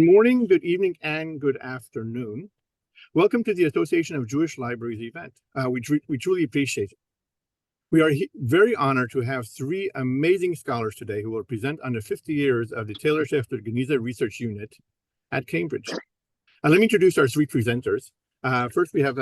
Good morning, good evening, and good afternoon. Welcome to the Association of Jewish Libraries event. We truly appreciate it. We are very honored to have three amazing scholars today who will present on the 50 years of the Taylor-Schechter Genizah Research Unit at Cambridge. Let me introduce our three presenters. First, we have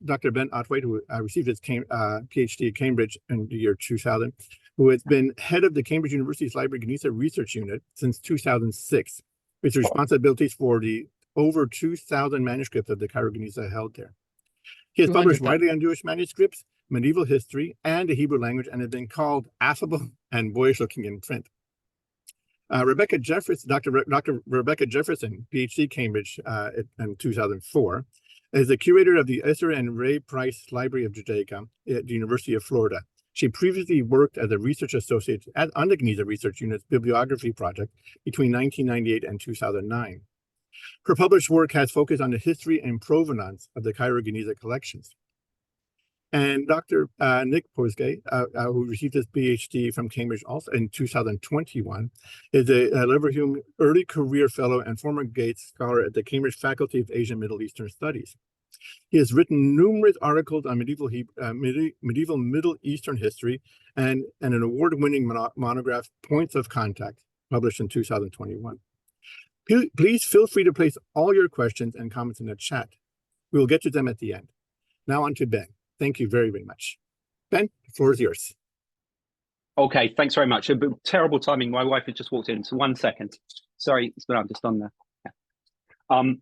Dr. Ben Otwaite, who received his PhD at Cambridge in the year 2000, who has been head of the Cambridge University's Library Genizah Research Unit since 2006. With responsibilities for the over 2,000 manuscripts of the Cairo Genizah held there. He has published widely on Jewish manuscripts, medieval history, and the Hebrew language, and has been called affable and boyish-looking in print. Dr. Rebecca Jefferson, PhD, Cambridge in 2004, is the curator of the Esther and Ray Price Library of Judaica at the University of Florida. She previously worked as a research associate on the Genizah Research Unit's bibliography project between 1998 and 2009. Her published work has focused on the history and provenance of the Cairo Genizah collections. And Dr. Nick Poisgay, who received his PhD from Cambridge also in 2021, is a Leverhulme Early Career Fellow and former Gates Scholar at the Cambridge Faculty of Asian Middle Eastern Studies. He has written numerous articles on medieval Middle Eastern history and an award-winning monograph, Points of Contact, published in 2021. Please feel free to place all your questions and comments in the chat. We will get to them at the end. Now on to Ben. Thank you very, very much. Ben, the floor is yours. Okay, thanks very much. Terrible timing. My wife had just walked in, so 1 second. Sorry, I'm just on there. Yeah.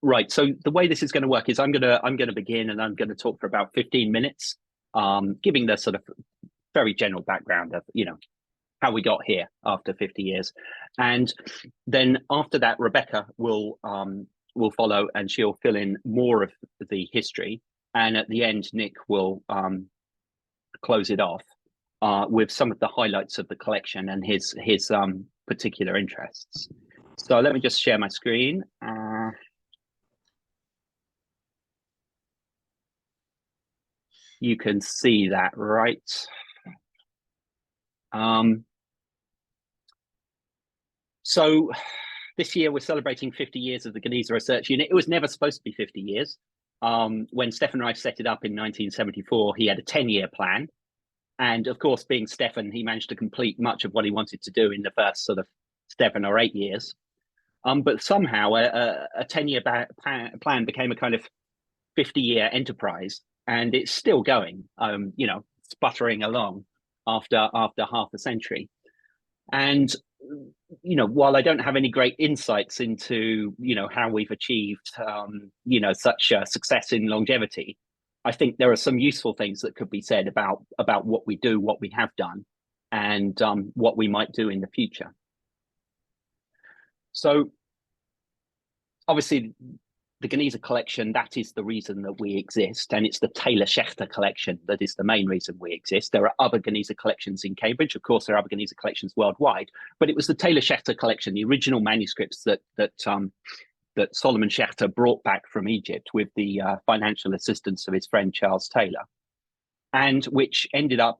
Right. So the way this is going to work is I'm going to begin, and I'm going to talk for about 15 minutes, giving the sort of very general background of how we got here after 50 years, and then after that, Rebecca will follow, and she'll fill in more of the history, and at the end, Nick will close it off with some of the highlights of the collection and his particular interests. So let me just share my screen. You can see that, right? So this year we're celebrating 50 years of the Genizah Research Unit. It was never supposed to be 50 years. When Stefan Reif set it up in 1974, he had a 10-year plan. And of course, being Stefan, he managed to complete much of what he wanted to do in the first sort of 7 or 8 years. But somehow a 10-year plan became a kind of 50-year enterprise. And it's still going, sputtering along after half a century. And, while I don't have any great insights into, how we've achieved, such success in longevity, I think there are some useful things that could be said about what we do, what we have done, and what we might do in the future. So, obviously, the Genizah collection, that is the reason that we exist, and it's the Taylor-Schechter collection that is the main reason we exist. There are other Genizah collections in Cambridge. Of course, there are other Genizah collections worldwide, but it was the Taylor-Schechter collection, the original manuscripts that Solomon Schechter brought back from Egypt with the financial assistance of his friend Charles Taylor, and which ended up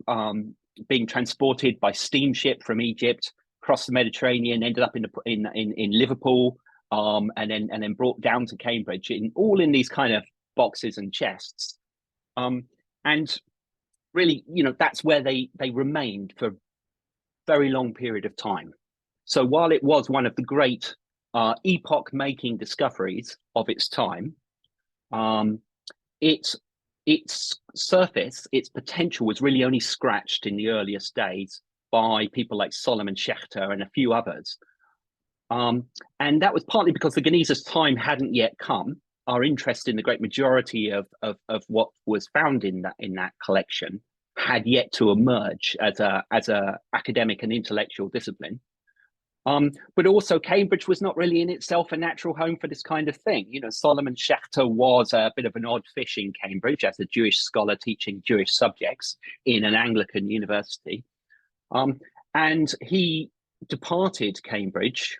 being transported by steamship from Egypt across the Mediterranean, ended up in Liverpool, and then brought down to Cambridge in these kind of boxes and chests, and really, that's where they remained for a very long period of time. So while it was one of the great epoch-making discoveries of its time, its surface, its potential was really only scratched in the earliest days by people like Solomon Schechter and a few others. And that was partly because the Genizah's time hadn't yet come. Our interest in the great majority of what was found in that collection had yet to emerge as a academic and intellectual discipline. But also Cambridge was not really in itself a natural home for this kind of thing. Solomon Schechter was a bit of an odd fish in Cambridge as a Jewish scholar teaching Jewish subjects in an Anglican university. And he departed Cambridge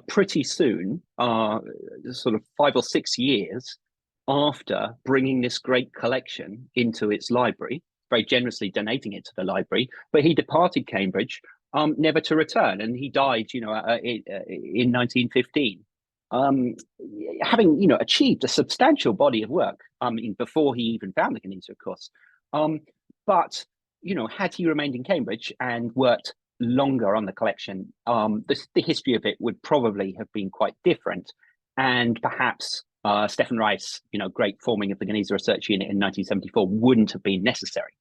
pretty soon, sort of 5 or 6 years after bringing this great collection into its library, very generously donating it to the library. But he departed Cambridge never to return, and he died, in 1915, um, having achieved a substantial body of work. I mean, before he even found the Genizah, of course. But had he remained in Cambridge and worked longer on the collection, the history of it would probably have been quite different, and perhaps Stefan Reif's great forming of the Genizah Research Unit in 1974 wouldn't have been necessary.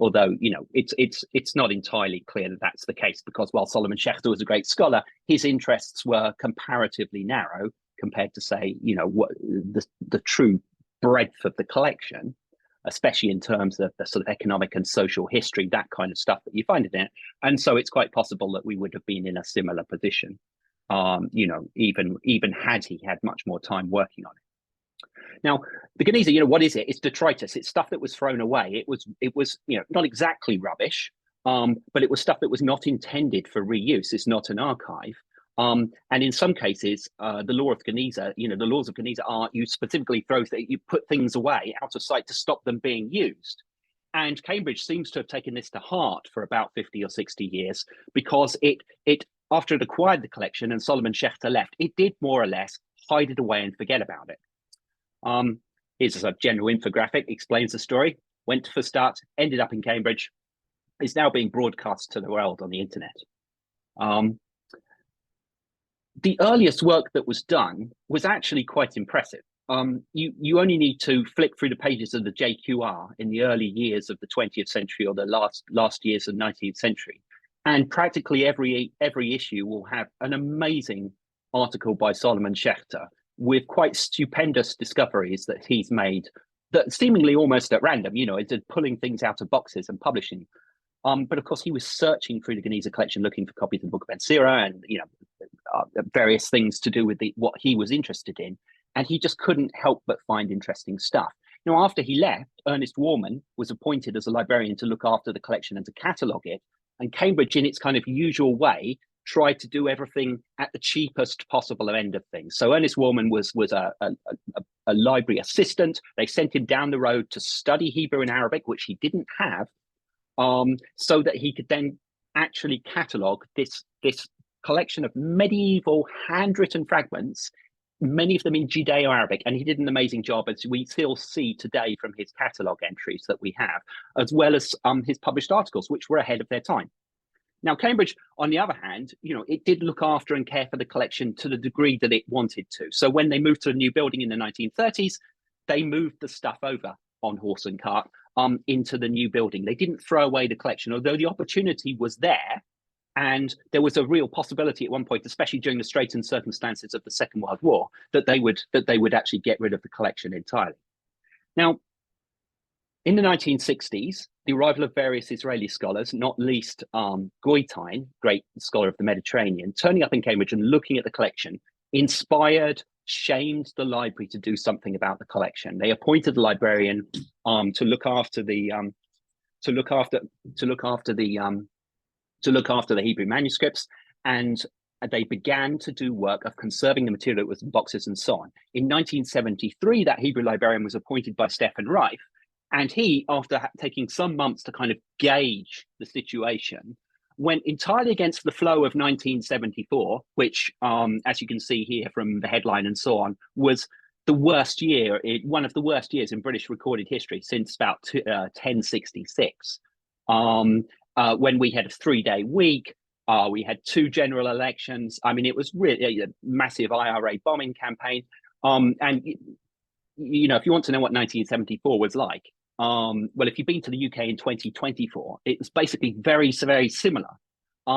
Although it's not entirely clear that that's the case, because while Solomon Schechter was a great scholar, his interests were comparatively narrow compared to, say, what the true breadth of the collection, especially in terms of the sort of economic and social history, that kind of stuff that you find in it. And so it's quite possible that we would have been in a similar position, even had he had much more time working on it. Now, the Genizah, what is it? It's detritus. It's stuff that was thrown away. It was not exactly rubbish, but it was stuff that was not intended for reuse. It's not an archive. And in some cases, the law of Genizah, the laws of Genizah are you specifically you put things away out of sight to stop them being used. And Cambridge seems to have taken this to heart for about 50 or 60 years, because it after it acquired the collection and Solomon Schechter left, it did more or less hide it away and forget about it. Here's a general infographic, explains the story. Went for start, ended up in Cambridge, is now being broadcast to the world on the internet. The earliest work that was done was actually quite impressive. You only need to flick through the pages of the JQR in the early years of the 20th century or the last years of the 19th century, and practically every issue will have an amazing article by Solomon Schechter with quite stupendous discoveries that he's made, that seemingly almost at random, it's pulling things out of boxes and publishing. But of course, he was searching through the Genizah collection, looking for copies of the Book of Ben Sira and various things to do with what he was interested in, and he just couldn't help but find interesting stuff. Now, after he left, Ernest Warman was appointed as a librarian to look after the collection and to catalogue it. And Cambridge, in its kind of usual way, tried to do everything at the cheapest possible end of things. So Ernest Warman was a library assistant. They sent him down the road to study Hebrew and Arabic, which he didn't have, so that he could then actually catalogue this collection of medieval handwritten fragments, many of them in Judeo-Arabic, and he did an amazing job, as we still see today from his catalogue entries that we have, as well as his published articles, which were ahead of their time. Now, Cambridge, on the other hand, it did look after and care for the collection to the degree that it wanted to. So when they moved to a new building in the 1930s, they moved the stuff over on horse and cart into the new building. They didn't throw away the collection, although the opportunity was there. And there was a real possibility at one point, especially during the straitened circumstances of the Second World War, that they would actually get rid of the collection entirely. Now, in the 1960s, the arrival of various Israeli scholars, not least Goitein, great scholar of the Mediterranean, turning up in Cambridge and looking at the collection, inspired, shamed the library to do something about the collection. They appointed a librarian to look after the Hebrew manuscripts, and they began to do work of conserving the material that was in boxes and so on. In 1973, that Hebrew librarian was appointed by Stefan Reif, and he, after taking some months to kind of gauge the situation, went entirely against the flow of 1974, which, as you can see here from the headline and so on, was the worst year, one of the worst years in British recorded history since about 1066. When we had a 3-day week, we had 2 general elections. I mean, it was really a massive IRA bombing campaign. And, if you want to know what 1974 was like, well, if you've been to the UK in 2024, it was basically very, very similar,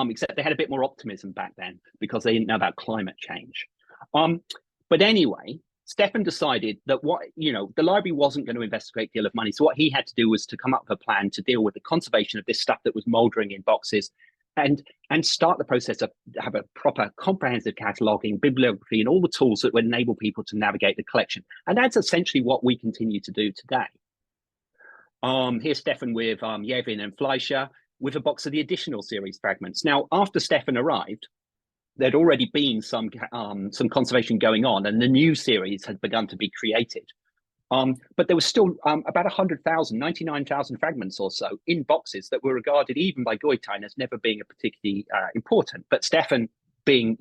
except they had a bit more optimism back then because they didn't know about climate change. But anyway, Stefan decided that the library wasn't going to invest a great deal of money. So what he had to do was to come up with a plan to deal with the conservation of this stuff that was mouldering in boxes, and start the process of have a proper comprehensive cataloguing, bibliography, and all the tools that would enable people to navigate the collection. And that's essentially what we continue to do today. Here's Stefan with Yevin and Fleischer with a box of the additional series fragments. Now, after Stefan arrived, there'd already been some conservation going on, and the new series had begun to be created. But there was still about 100,000, 99,000 fragments or so in boxes that were regarded even by Goitein as never being a particularly important. But Stefan, being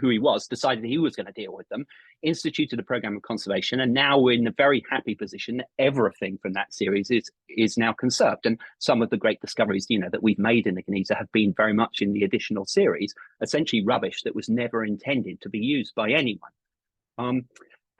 who he was, decided he was going to deal with them, instituted a program of conservation, and now we're in a very happy position that everything from that series is now conserved. And some of the great discoveries that we've made in the Genizah have been very much in the additional series, essentially rubbish that was never intended to be used by anyone.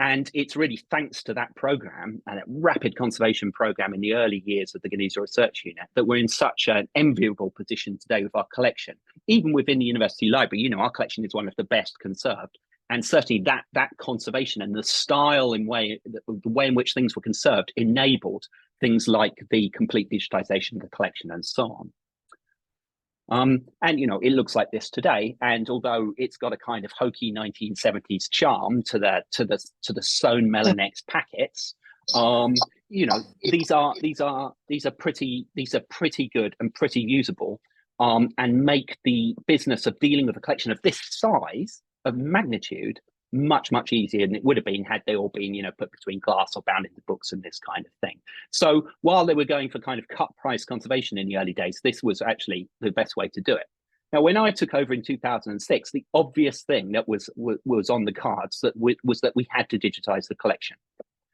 And it's really thanks to that program and that rapid conservation program in the early years of the Genizah Research Unit that we're in such an enviable position today with our collection. Even within the university library, our collection is one of the best conserved. And certainly that conservation and the style and the way in which things were conserved enabled things like the complete digitization of the collection and so on. And it looks like this today. And although it's got a kind of hokey 1970s charm to the sewn Melanex packets, these are pretty good and pretty usable, and make the business of dealing with a collection of this size of magnitude much easier than it would have been had they all been put between glass or bound into books and this kind of thing. So while they were going for kind of cut price conservation in the early days, this was actually the best way to do it. Now, when I took over in 2006, the obvious thing that was on the cards was that we had to digitize the collection.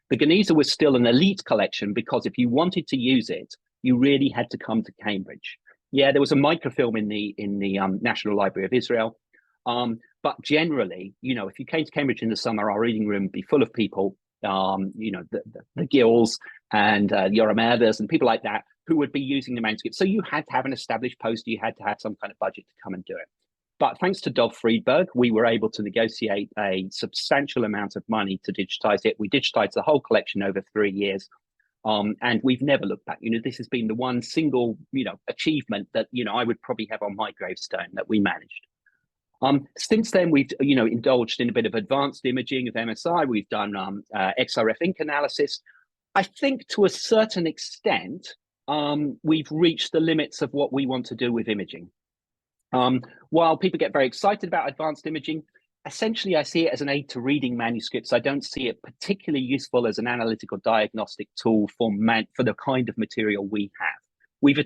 The Genizah was still an elite collection because if you wanted to use it, you really had to come to Cambridge. Yeah, there was a microfilm in the National Library of Israel. But generally, if you came to Cambridge in the summer, our reading room would be full of people, the Gills and Yoramedas and people like that who would be using the manuscript. So you had to have an established poster, you had to have some kind of budget to come and do it. But thanks to Dov Friedberg, we were able to negotiate a substantial amount of money to digitize it. We digitized the whole collection over 3 years. And we've never looked back. This has been the one single, achievement that, I would probably have on my gravestone that we managed. Since then, we've indulged in a bit of advanced imaging of MSI. We've done XRF ink analysis. I think to a certain extent, we've reached the limits of what we want to do with imaging. While people get very excited about advanced imaging, essentially I see it as an aid to reading manuscripts. I don't see it particularly useful as an analytical diagnostic tool for the kind of material we have. We've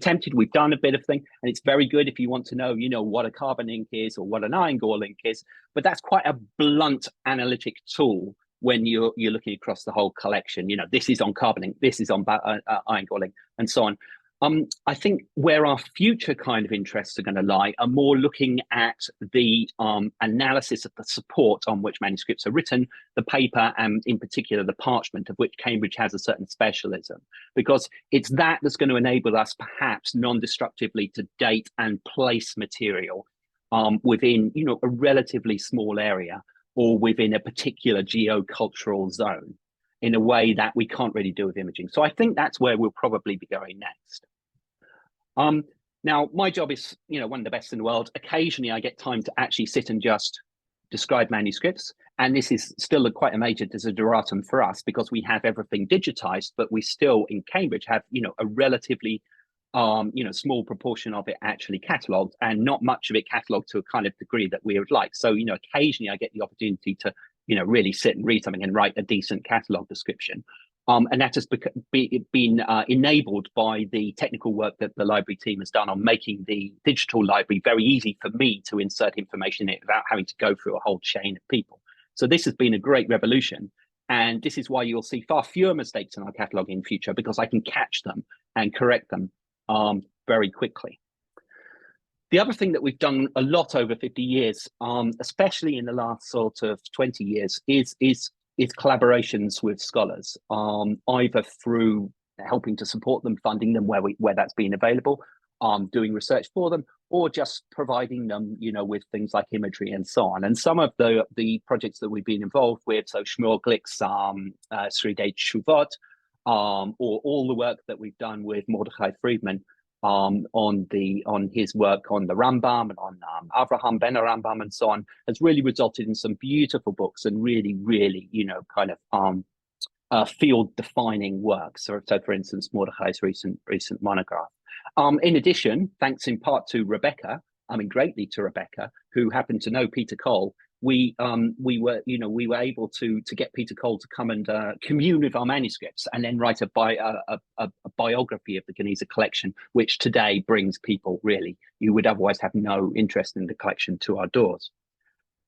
done a bit of thing, and it's very good if you want to know, what a carbon ink is or what an iron gall ink is, but that's quite a blunt analytic tool when you're looking across the whole collection. This is on carbon ink, this is on iron gall ink, and so on. I think where our future kind of interests are going to lie are more looking at the analysis of the support on which manuscripts are written, the paper, and in particular the parchment, of which Cambridge has a certain specialism, because it's that's going to enable us perhaps non-destructively to date and place material within a relatively small area or within a particular geocultural zone in a way that we can't really do with imaging. So I think that's where we'll probably be going next. Now, my job is, one of the best in the world. Occasionally, I get time to actually sit and just describe manuscripts. And this is still quite a major desideratum for us because we have everything digitized, but we still in Cambridge have, a relatively, small proportion of it actually catalogued and not much of it catalogued to a kind of degree that we would like. So, occasionally I get the opportunity to, really sit and read something and write a decent catalogue description. And that has been enabled by the technical work that the library team has done on making the digital library very easy for me to insert information in it without having to go through a whole chain of people. So this has been a great revolution. And this is why you'll see far fewer mistakes in our catalogue in future, because I can catch them and correct them very quickly. The other thing that we've done a lot over 50 years, especially in the last sort of 20 years, is collaborations with scholars, either through helping to support them, funding them where that's been available, doing research for them, or just providing them, with things like imagery and so on. And some of the projects that we've been involved with, so Shmuel Glick's Sridei Tshuvot, or all the work that we've done with Mordechai Friedman on his work on the Rambam and on Avraham ben Rambam and so on, has really resulted in some beautiful books and really, kind of field-defining work. So, for instance, Mordechai's recent monograph. In addition, thanks in part to Rebecca, greatly to Rebecca, who happened to know Peter Cole, we were able to get Peter Cole to come and commune with our manuscripts and then write a biography of the Genizah collection, which today brings people really who would otherwise have no interest in the collection to our doors.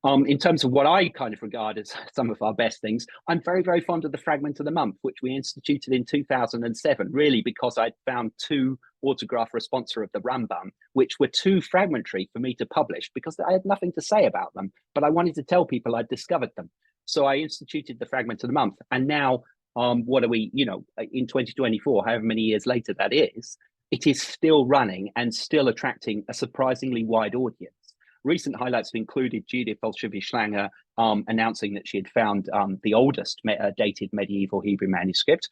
In terms of what I kind of regard as some of our best things, I'm very, very fond of the Fragment of the Month, which we instituted in 2007, really because I'd found 2 autograph responsa of the Rambam, which were too fragmentary for me to publish because I had nothing to say about them, but I wanted to tell people I'd discovered them. So I instituted the Fragment of the Month. And now, what are we, in 2024, however many years later that is, it is still running and still attracting a surprisingly wide audience. Recent highlights have included Judith Bolshevik-Schlanger announcing that she had found the oldest dated medieval Hebrew manuscript,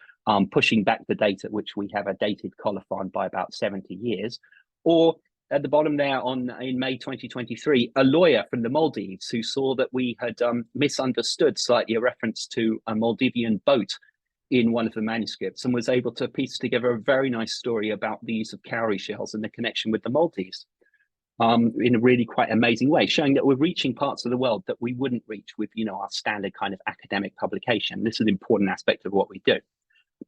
pushing back the date at which we have a dated colophon by about 70 years. Or at the bottom there in May 2023, a lawyer from the Maldives who saw that we had misunderstood slightly a reference to a Maldivian boat in one of the manuscripts and was able to piece together a very nice story about the use of cowrie shells and the connection with the Maldives. In a really quite amazing way, showing that we're reaching parts of the world that we wouldn't reach with, our standard kind of academic publication. This is an important aspect of what we do.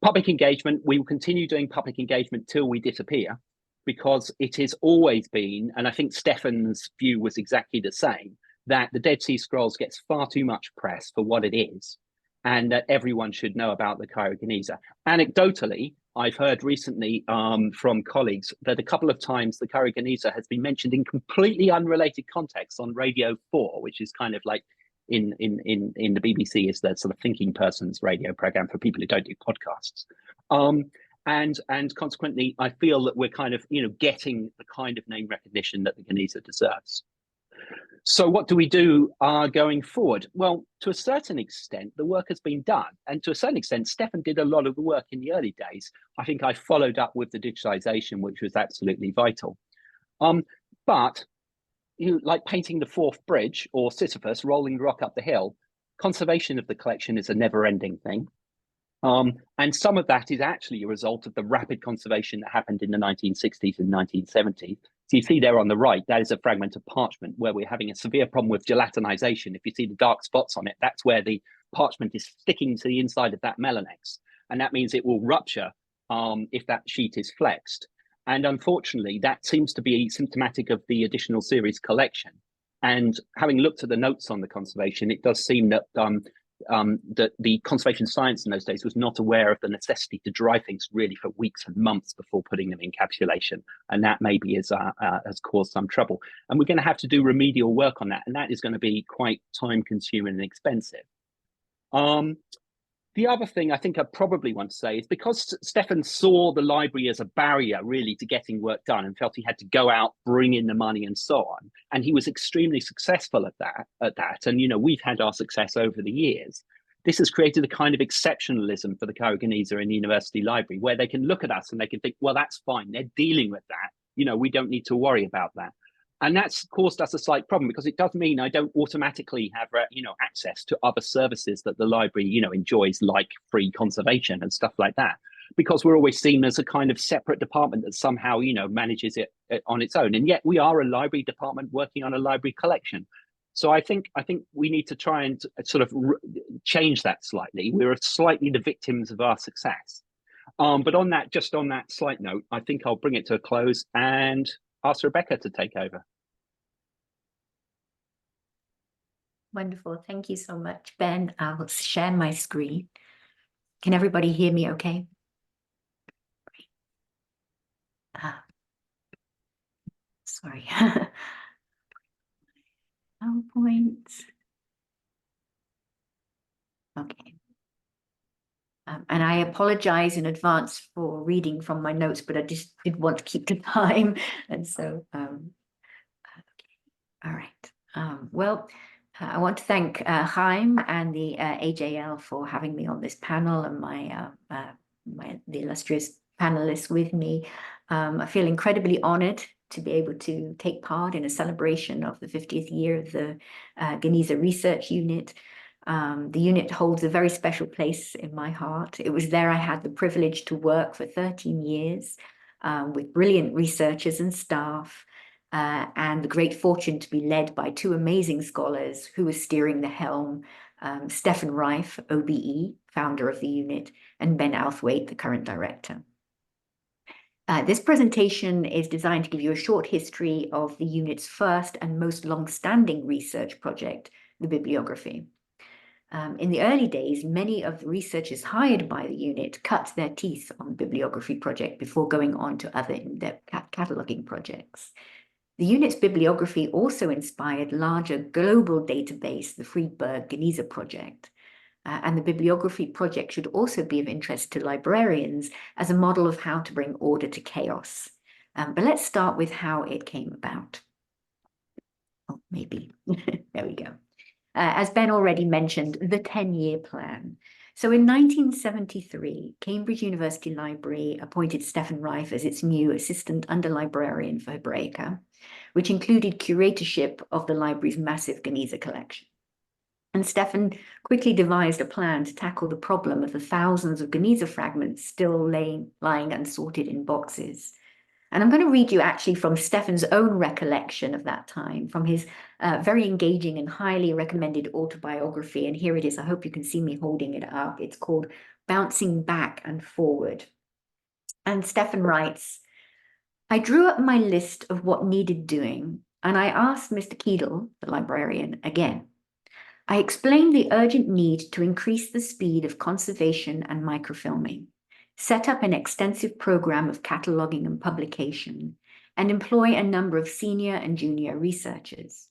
Public engagement, we will continue doing public engagement till we disappear, because it has always been, and I think Stefan's view was exactly the same, that the Dead Sea Scrolls gets far too much press for what it is, and that everyone should know about the Cairo Genizah. Anecdotally, I've heard recently from colleagues that a couple of times the Cairo Genizah has been mentioned in completely unrelated contexts on Radio 4, which is kind of like in the BBC is the sort of thinking person's radio program for people who don't do podcasts. And consequently, I feel that we're kind of, getting the kind of name recognition that the Genizah deserves. So what do we do going forward? Well, to a certain extent, the work has been done. And to a certain extent, Stefan did a lot of the work in the early days. I think I followed up with the digitization, which was absolutely vital. But like painting the fourth bridge or Sisyphus rolling the rock up the hill, conservation of the collection is a never-ending thing. And some of that is actually a result of the rapid conservation that happened in the 1960s and 1970s. So you see there on the right, that is a fragment of parchment where we're having a severe problem with gelatinization. If you see the dark spots on it, that's where the parchment is sticking to the inside of that Melanex. And that means it will rupture if that sheet is flexed. And unfortunately, that seems to be symptomatic of the additional series collection. And having looked at the notes on the conservation, it does seem that that the conservation science in those days was not aware of the necessity to dry things really for weeks and months before putting them in encapsulation, and that maybe has caused some trouble. And we're going to have to do remedial work on that, and that is going to be quite time-consuming and expensive. The other thing I think I probably want to say is because Stefan saw the library as a barrier really to getting work done and felt he had to go out, bring in the money and so on. And he was extremely successful at that. And, we've had our success over the years. This has created a kind of exceptionalism for the Cairo Genizah in the university library where they can look at us and they can think, well, that's fine. They're dealing with that. We don't need to worry about that. And that's caused us a slight problem because it does mean I don't automatically have, access to other services that the library, enjoys, like free conservation and stuff like that, because we're always seen as a kind of separate department that somehow, manages it on its own. And yet we are a library department working on a library collection. So I think we need to try and sort of change that slightly. We're slightly the victims of our success. But on that slight note, I think I'll bring it to a close and ask Rebecca to take over. Wonderful. Thank you so much, Ben. I'll share my screen. Can everybody hear me okay? Sorry. PowerPoint. Okay. And I apologize in advance for reading from my notes, but I just did want to keep the time. And so, okay. All right. Well, I want to thank Chaim and the AJL for having me on this panel and the illustrious panelists with me. I feel incredibly honored to be able to take part in a celebration of the 50th year of the Genizah Research Unit. The unit holds a very special place in my heart. It was there I had the privilege to work for 13 years with brilliant researchers and staff, and the great fortune to be led by two amazing scholars who were steering the helm, Stefan Reif, OBE, founder of the unit, and Ben Althwaite, the current director. This presentation is designed to give you a short history of the unit's first and most long-standing research project, the bibliography. In the early days, many of the researchers hired by the unit cut their teeth on the bibliography project before going on to other in-depth cataloging projects. The unit's bibliography also inspired larger global database, the Friedberg Genizah project. And the bibliography project should also be of interest to librarians as a model of how to bring order to chaos. But let's start with how it came about. Oh, maybe. There we go. As Ben already mentioned, the 10-year plan. So in 1973, Cambridge University Library appointed Stefan Reif as its new assistant under-librarian for Hebraica, which included curatorship of the library's massive Genizah collection. And Stefan quickly devised a plan to tackle the problem of the thousands of Genizah fragments still lying unsorted in boxes. And I'm going to read you actually from Stefan's own recollection of that time, from his very engaging and highly recommended autobiography. And here it is. I hope you can see me holding it up. It's called Bouncing Back and Forward. And Stefan writes, I drew up my list of what needed doing, and I asked Mr. Keedle, the librarian, again. I explained the urgent need to increase the speed of conservation and microfilming, set up an extensive program of cataloging and publication, and employ a number of senior and junior researchers.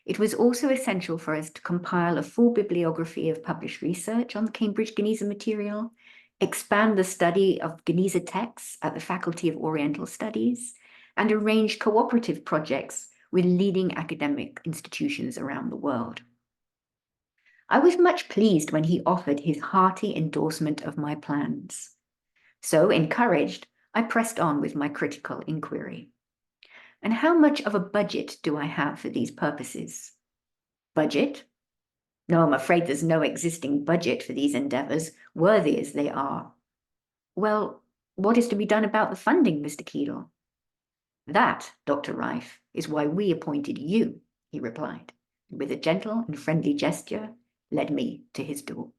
It was also essential for us to compile a full bibliography of published research on the Cambridge Genizah material, expand the study of Genizah texts at the Faculty of Oriental Studies, and arrange cooperative projects with leading academic institutions around the world. I was much pleased when he offered his hearty endorsement of my plans. So, encouraged, I pressed on with my critical inquiry. And how much of a budget do I have for these purposes? Budget? No, I'm afraid there's no existing budget for these endeavors, worthy as they are. Well, what is to be done about the funding, Mr. Keedle? That, Dr. Reif, is why we appointed you, he replied, with a gentle and friendly gesture, led me to his door.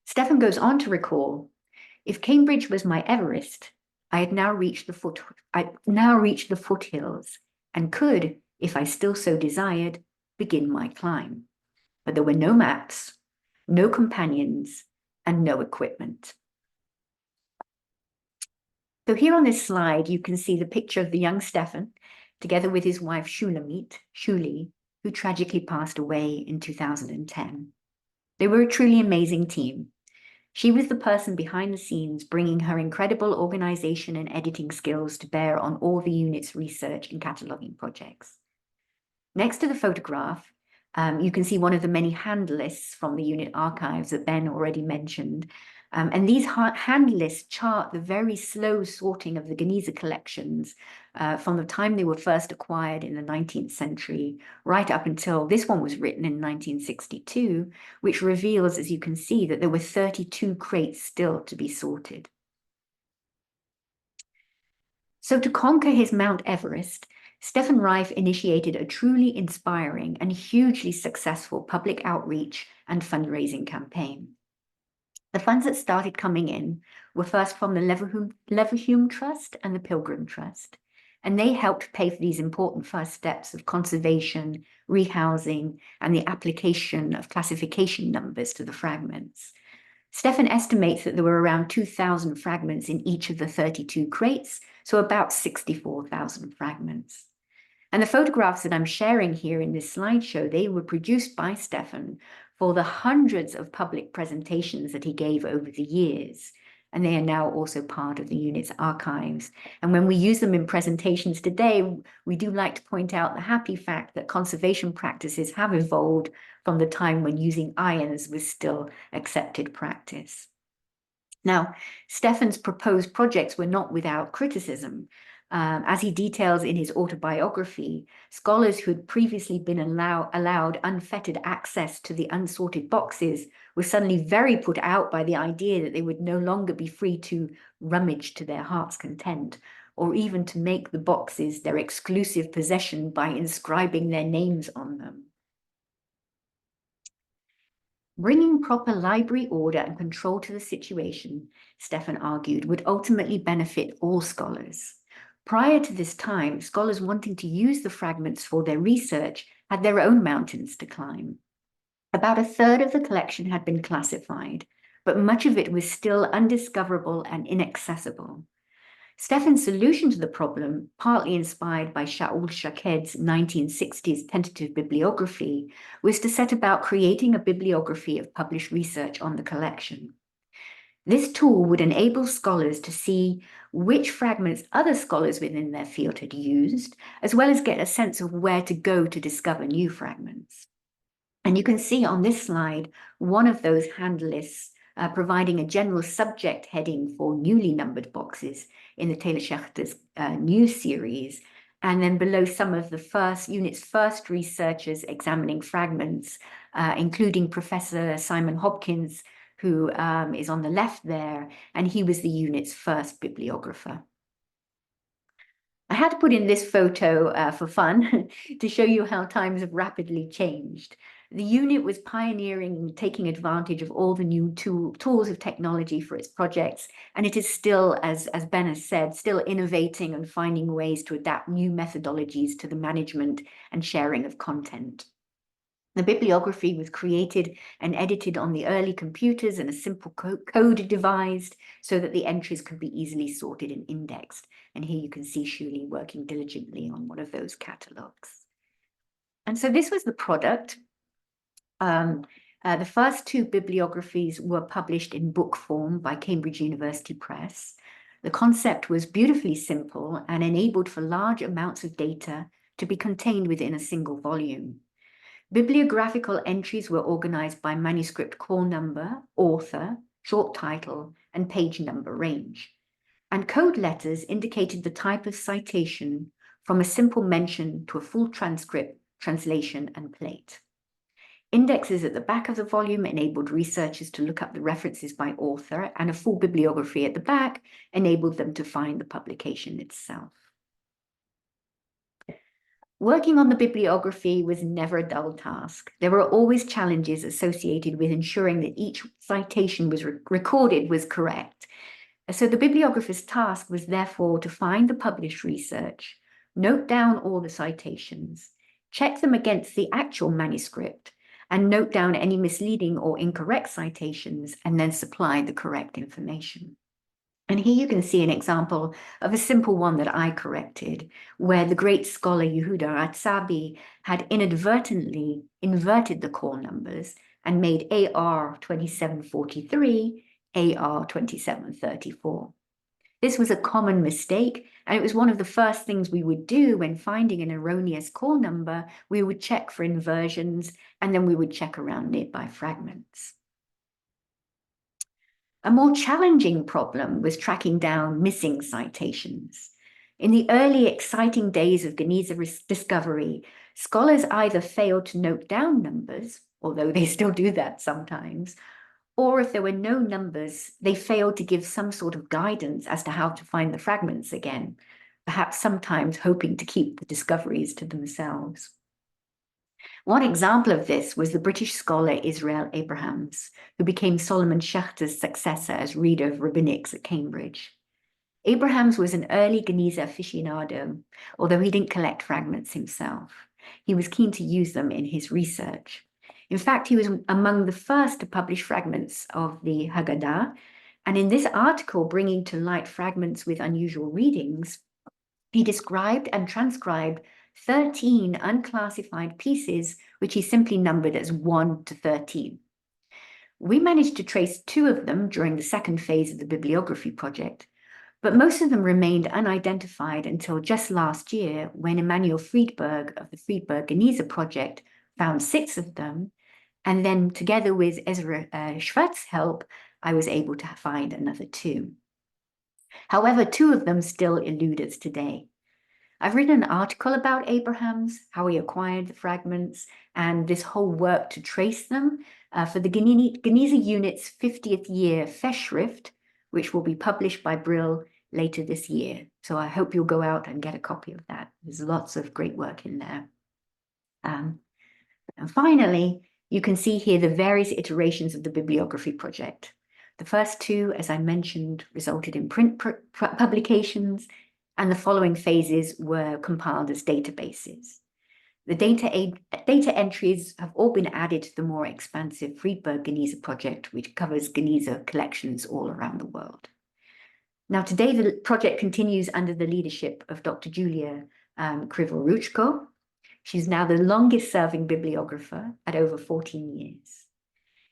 Stefan goes on to recall, if Cambridge was my Everest, I had now reached the foothills and could, if I still so desired, begin my climb. But there were no maps, no companions, and no equipment. So here on this slide, you can see the picture of the young Stefan, together with his wife Shuli, who tragically passed away in 2010. They were a truly amazing team. She was the person behind the scenes, bringing her incredible organization and editing skills to bear on all the unit's research and cataloging projects. Next to the photograph, you can see one of the many hand lists from the unit archives that Ben already mentioned. And these hand lists chart the very slow sorting of the Genizah collections from the time they were first acquired in the 19th century, right up until this one was written in 1962, which reveals, as you can see, that there were 32 crates still to be sorted. So to conquer his Mount Everest, Stefan Reif initiated a truly inspiring and hugely successful public outreach and fundraising campaign. The funds that started coming in were first from the Leverhulme Trust and the Pilgrim Trust, and they helped pay for these important first steps of conservation, rehousing, and the application of classification numbers to the fragments. Stefan estimates that there were around 2,000 fragments in each of the 32 crates, so about 64,000 fragments. And the photographs that I'm sharing here in this slideshow, they were produced by Stefan for the hundreds of public presentations that he gave over the years. And they are now also part of the unit's archives. And when we use them in presentations today, we do like to point out the happy fact that conservation practices have evolved from the time when using irons was still accepted practice. Now, Stefan's proposed projects were not without criticism. As he details in his autobiography, scholars who had previously been allowed unfettered access to the unsorted boxes were suddenly very put out by the idea that they would no longer be free to rummage to their heart's content, or even to make the boxes their exclusive possession by inscribing their names on them. Bringing proper library order and control to the situation, Stefan argued, would ultimately benefit all scholars. Prior to this time, scholars wanting to use the fragments for their research had their own mountains to climb. About a third of the collection had been classified, but much of it was still undiscoverable and inaccessible. Stefan's solution to the problem, partly inspired by Shaul Shaked's 1960s tentative bibliography, was to set about creating a bibliography of published research on the collection. This tool would enable scholars to see which fragments other scholars within their field had used, as well as get a sense of where to go to discover new fragments. And you can see on this slide one of those hand lists providing a general subject heading for newly numbered boxes in the Taylor-Schechter's new series, and then below some of the unit's first researchers examining fragments, including Professor Simon Hopkins, who is on the left there, and he was the unit's first bibliographer. I had to put in this photo for fun to show you how times have rapidly changed. The unit was pioneering and taking advantage of all the new tools of technology for its projects, and it is still, as Ben has said, still innovating and finding ways to adapt new methodologies to the management and sharing of content. The bibliography was created and edited on the early computers, and a simple code devised so that the entries could be easily sorted and indexed. And here you can see Shuli working diligently on one of those catalogs. And so this was the product. The first two bibliographies were published in book form by Cambridge University Press. The concept was beautifully simple and enabled for large amounts of data to be contained within a single volume. Bibliographical entries were organized by manuscript call number, author, short title, and page number range. And code letters indicated the type of citation, from a simple mention to a full transcript, translation, and plate. Indexes at the back of the volume enabled researchers to look up the references by author, and a full bibliography at the back enabled them to find the publication itself. Working on the bibliography was never a dull task. There were always challenges associated with ensuring that each citation was recorded was correct. So the bibliographer's task was therefore to find the published research, note down all the citations, check them against the actual manuscript, and note down any misleading or incorrect citations, and then supply the correct information. And here you can see an example of a simple one that I corrected, where the great scholar Yehuda Ratzabi had inadvertently inverted the call numbers and made AR 2743 AR 2734. This was a common mistake, and it was one of the first things we would do when finding an erroneous call number. We would check for inversions, and then we would check around nearby fragments. A more challenging problem was tracking down missing citations. In the early exciting days of Genizah discovery, scholars either failed to note down numbers, although they still do that sometimes, or if there were no numbers, they failed to give some sort of guidance as to how to find the fragments again, perhaps sometimes hoping to keep the discoveries to themselves. One example of this was the British scholar Israel Abrahams, who became Solomon Schechter's successor as reader of rabbinics at Cambridge. Abrahams was an early Genizah aficionado, although he didn't collect fragments himself. He was keen to use them in his research. In fact, he was among the first to publish fragments of the Haggadah, and in this article, Bringing to Light Fragments with Unusual Readings, he described and transcribed 13 unclassified pieces, which he simply numbered as 1 to 13. We managed to trace 2 of them during the second phase of the bibliography project, but most of them remained unidentified until just last year, when Emanuel Friedberg of the Friedberg Genizah Project found 6 of them, and then together with Ezra Schwartz's help, I was able to find another 2. However, 2 of them still elude us today. I've written an article about Abrahams, how he acquired the fragments, and this whole work to trace them for the Genizah Unit's 50th year Festschrift, which will be published by Brill later this year. So I hope you'll go out and get a copy of that. There's lots of great work in there. And finally, you can see here the various iterations of the bibliography project. The first two, as I mentioned, resulted in print publications, and the following phases were compiled as databases. The data entries have all been added to the more expansive Friedberg Genizah project, which covers Genizah collections all around the world. Now, today, the project continues under the leadership of Dr. Julia Krivoruchko. She's now the longest-serving bibliographer at over 14 years.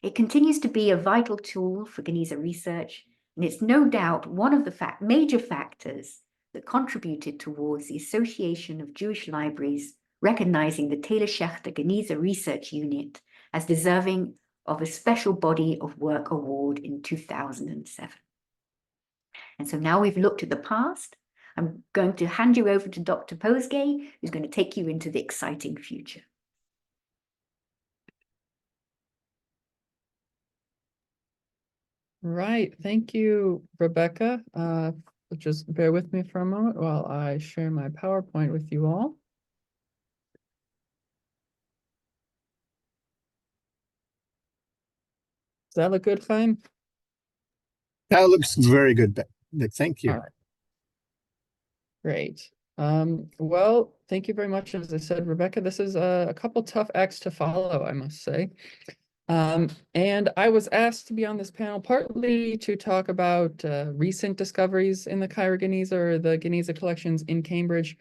It continues to be a vital tool for Genizah research, and it's no doubt one of the major factors that contributed towards the Association of Jewish Libraries recognizing the Taylor-Schechter Genizah Research Unit as deserving of a Special Body of Work Award in 2007. And so now we've looked at the past, I'm going to hand you over to Dr. Posgay, who's going to take you into the exciting future. Right. Thank you, Rebecca. Just bear with me for a moment while I share my PowerPoint with you all. Does that look good, Chaim? That looks very good, Nick. Thank you. All right. Great. Well, thank you very much. As I said, Rebecca, this is a couple tough acts to follow, I must say. And I was asked to be on this panel partly to talk about recent discoveries in the Cairo Genizah or the Genizah collections in Cambridge.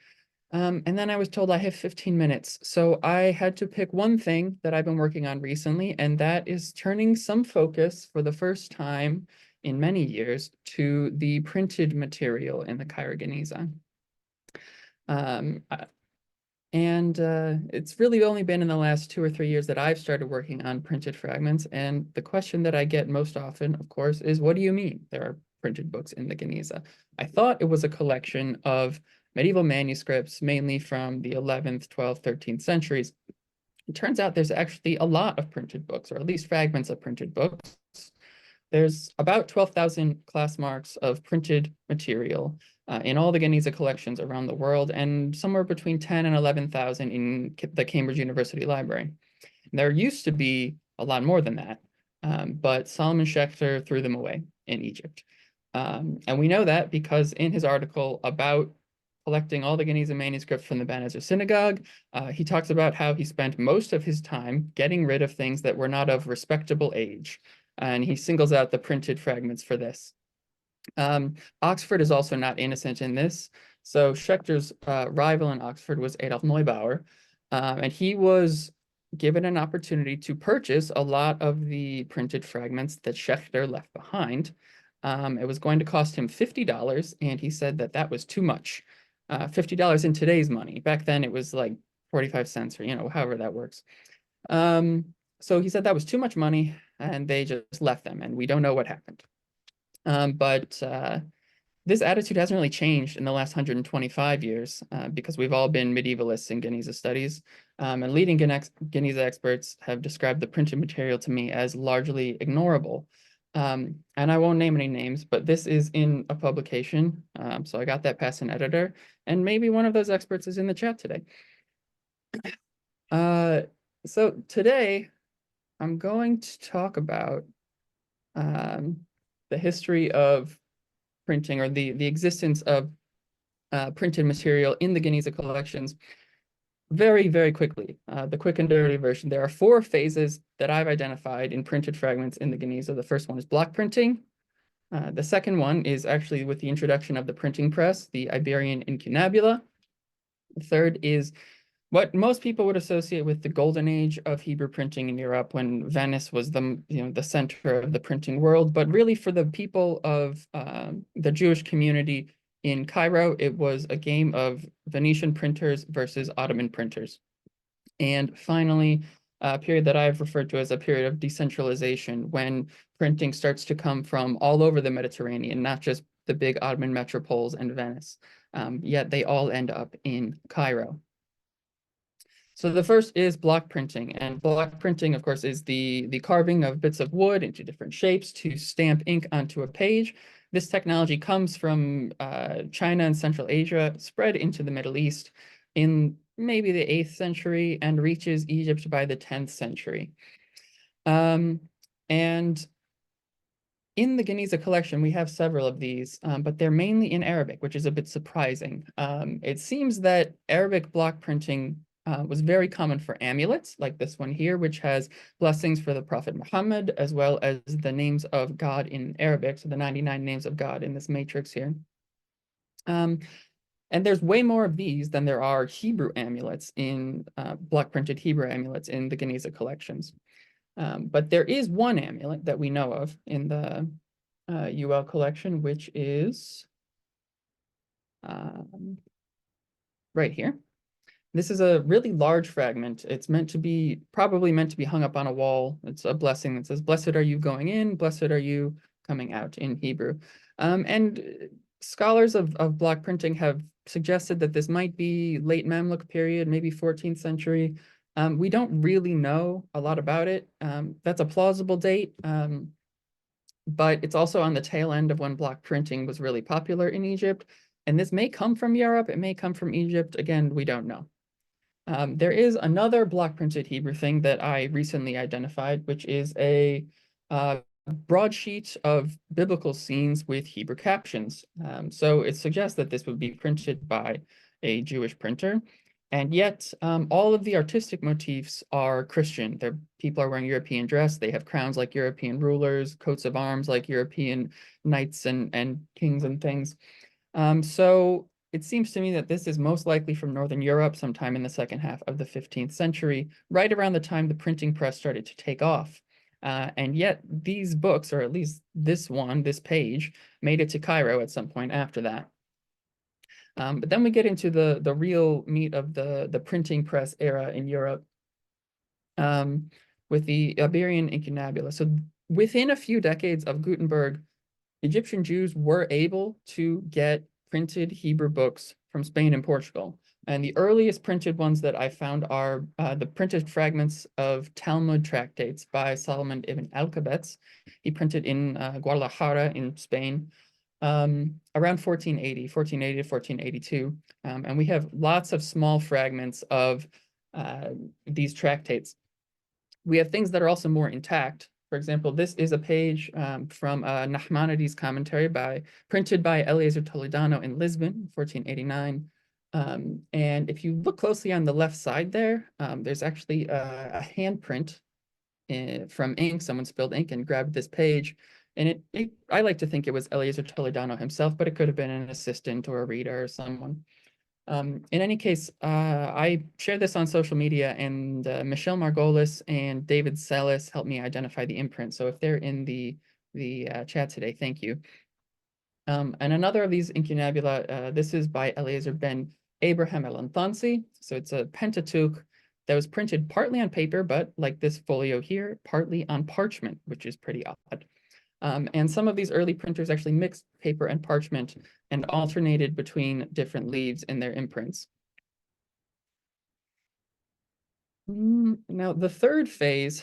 And then I was told I have 15 minutes. So I had to pick one thing that I've been working on recently, and that is turning some focus for the first time in many years to the printed material in the Cairo Genizah. It's really only been in the last 2 or 3 years that I've started working on printed fragments. And the question that I get most often, of course, is what do you mean there are printed books in the Genizah? I thought it was a collection of medieval manuscripts, mainly from the 11th, 12th, 13th centuries. It turns out there's actually a lot of printed books, or at least fragments of printed books. There's about 12,000 class marks of printed material in all the Genizah collections around the world, and somewhere between 10 and 11,000 in the Cambridge University Library. And there used to be a lot more than that, but Solomon Schechter threw them away in Egypt. And we know that because in his article about collecting all the Genizah manuscripts from the Ben Ezra Synagogue, he talks about how he spent most of his time getting rid of things that were not of respectable age. And he singles out the printed fragments for this. Oxford is also not innocent in this. So Schechter's rival in Oxford was Adolf Neubauer, and he was given an opportunity to purchase a lot of the printed fragments that Schechter left behind. It was going to cost him $50, and he said that that was too much. $50 in today's money. Back then it was like 45 cents or, however that works. So he said that was too much money, and they just left them, and we don't know what happened. But this attitude hasn't really changed in the last 125 years because we've all been medievalists in Genizah studies, and leading Genizah experts have described the printed material to me as largely ignorable. And I won't name any names, but this is in a publication, so I got that past an editor, and maybe one of those experts is in the chat today. So today, I'm going to talk about the history of printing, or the existence of printed material in the Genizah collections very, very quickly. The quick and dirty version. There are 4 phases that I've identified in printed fragments in the Genizah. The first one is block printing. The second one is actually with the introduction of the printing press, the Iberian incunabula. The third is what most people would associate with the golden age of Hebrew printing in Europe, when Venice was the center of the printing world. But really, for the people of the Jewish community in Cairo, it was a game of Venetian printers versus Ottoman printers. And finally, a period that I've referred to as a period of decentralization, when printing starts to come from all over the Mediterranean, not just the big Ottoman metropoles and Venice, yet they all end up in Cairo. So the first is block printing, and block printing, of course, is the carving of bits of wood into different shapes to stamp ink onto a page. This technology comes from China and Central Asia, spread into the Middle East in maybe the 8th century, and reaches Egypt by the 10th century. And in the Genizah collection, we have several of these, but they're mainly in Arabic, which is a bit surprising. It seems that Arabic block printing was very common for amulets, like this one here, which has blessings for the Prophet Muhammad, as well as the names of God in Arabic, so the 99 names of God in this matrix here. And there's way more of these than there are Hebrew amulets in block printed Hebrew amulets in the Genizah collections. But there is one amulet that we know of in the UL collection, which is right here. This is a really large fragment. It's probably meant to be hung up on a wall. It's a blessing that says, "Blessed are you going in, blessed are you coming out," in Hebrew. And scholars of block printing have suggested that this might be late Mamluk period, maybe 14th century. We don't really know a lot about it. That's a plausible date, but it's also on the tail end of when block printing was really popular in Egypt. And this may come from Europe, it may come from Egypt. Again, we don't know. There is another block printed Hebrew thing that I recently identified, which is a broadsheet of biblical scenes with Hebrew captions. So it suggests that this would be printed by a Jewish printer. And yet, all of the artistic motifs are Christian. People are wearing European dress. They have crowns like European rulers, coats of arms like European knights and kings and things. So it seems to me that this is most likely from Northern Europe, sometime in the second half of the 15th century, right around the time the printing press started to take off. And yet these books, or at least this page, made it to Cairo at some point after that. But then we get into the real meat of the printing press era in Europe with the Iberian incunabula. So within a few decades of Gutenberg, Egyptian Jews were able to get printed Hebrew books from Spain and Portugal. And the earliest printed ones that I found are the printed fragments of Talmud tractates by Solomon ibn Alcabetz. He printed in Guadalajara in Spain around 1480 to 1482. And we have lots of small fragments of these tractates. We have things that are also more intact. For example, this is a page from a Nachmanides commentary printed by Eliezer Toledano in Lisbon, 1489. And if you look closely on the left side there, there's actually a handprint from ink. Someone spilled ink and grabbed this page. And I like to think it was Eliezer Toledano himself, but it could have been an assistant or a reader or someone. In any case, I shared this on social media, and Michelle Margolis and David Salas helped me identify the imprint. So if they're in the chat today, thank you. And another of these incunabula, this is by Eliezer ben Abraham el-Antansi. So it's a Pentateuch that was printed partly on paper, but like this folio here, partly on parchment, which is pretty odd. And some of these early printers actually mixed paper and parchment and alternated between different leaves in their imprints. Now, the third phase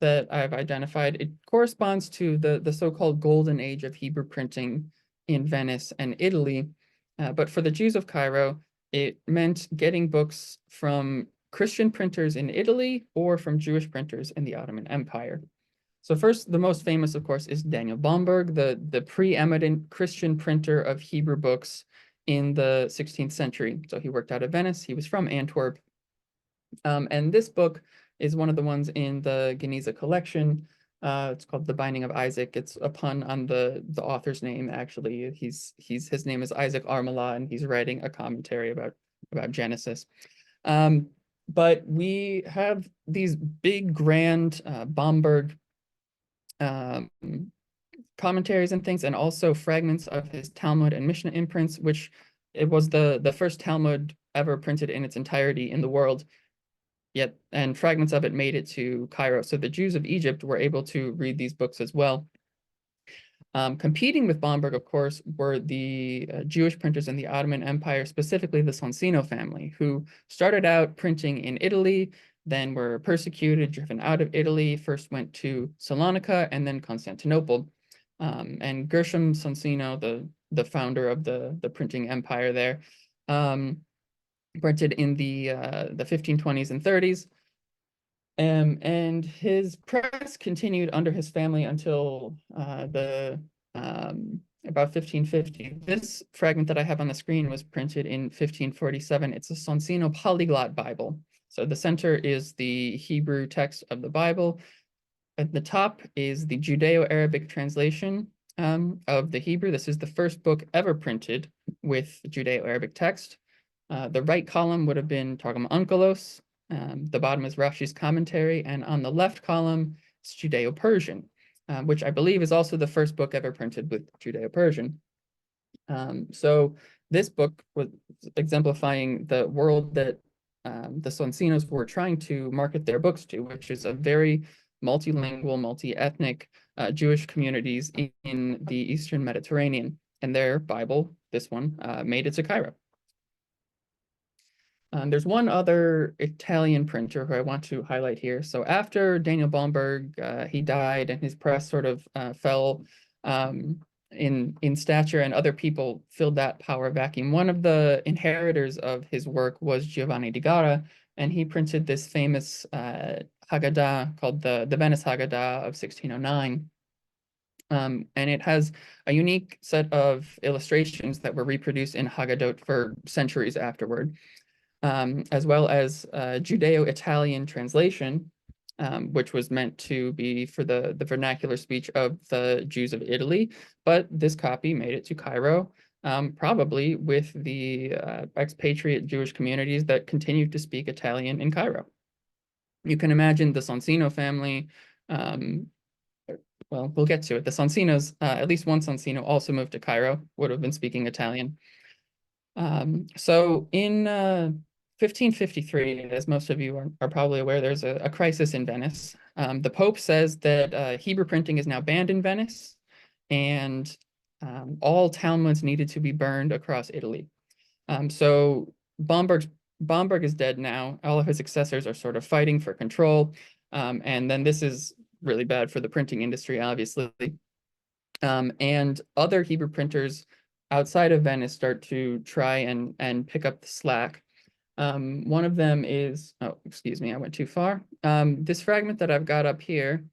that I've identified, it corresponds to the so-called golden age of Hebrew printing in Venice and Italy. But for the Jews of Cairo, it meant getting books from Christian printers in Italy or from Jewish printers in the Ottoman Empire. So first, the most famous, of course, is Daniel Bomberg, the preeminent Christian printer of Hebrew books in the 16th century. So he worked out of Venice. He was from Antwerp. And this book is one of the ones in the Genizah collection. It's called The Binding of Isaac. It's a pun on the author's name, actually. His name is Isaac Armala, and he's writing a commentary about Genesis. But we have these big, grand Bomberg commentaries and things, and also fragments of his Talmud and Mishnah imprints, which it was the first Talmud ever printed in its entirety in the world. And fragments of it made it to Cairo. So the Jews of Egypt were able to read these books as well. Competing with Bomberg, of course, were the Jewish printers in the Ottoman Empire, specifically the Sonsino family, who started out printing in Italy, then were persecuted, driven out of Italy, first went to Salonika and then Constantinople. And Gershom Sonsino, the founder of the printing empire there, printed in the 1520s and 30s. And his press continued under his family until about 1550. This fragment that I have on the screen was printed in 1547. It's a Sonsino polyglot Bible. So the center is the Hebrew text of the Bible. At the top is the Judeo-Arabic translation of the Hebrew. This is the first book ever printed with Judeo-Arabic text. The right column would have been Targum Onkelos. The bottom is Rashi's commentary, and on the left column is Judeo-Persian, which I believe is also the first book ever printed with Judeo-Persian. So this book was exemplifying the world that the Sonsinos were trying to market their books to, which is a very multilingual, multi-ethnic Jewish communities in the Eastern Mediterranean. And their Bible, this one, made it to Cairo. There's one other Italian printer who I want to highlight here. So after Daniel Bomberg, he died and his press sort of fell in stature, and other people filled that power vacuum. One of the inheritors of his work was Giovanni di Gara, and he printed this famous Haggadah called the Venice Haggadah of 1609. And it has a unique set of illustrations that were reproduced in Haggadot for centuries afterward. As well as Judeo-Italian translation, which was meant to be for the vernacular speech of the Jews of Italy. But this copy made it to Cairo, probably with the expatriate Jewish communities that continued to speak Italian in Cairo. You can imagine the Sonsino family, well, we'll get to it. The Sonsinos, at least one Sonsino also moved to Cairo, would have been speaking Italian. So in 1553, as most of you are probably aware, there's a crisis in Venice. The Pope says that Hebrew printing is now banned in Venice, and all Talmuds needed to be burned across Italy. So Bomberg is dead now. All of his successors are sort of fighting for control. And then this is really bad for the printing industry, obviously. And other Hebrew printers outside of Venice start to try and pick up the slack. One of them is, oh, excuse me, I went too far. This fragment that I've got up here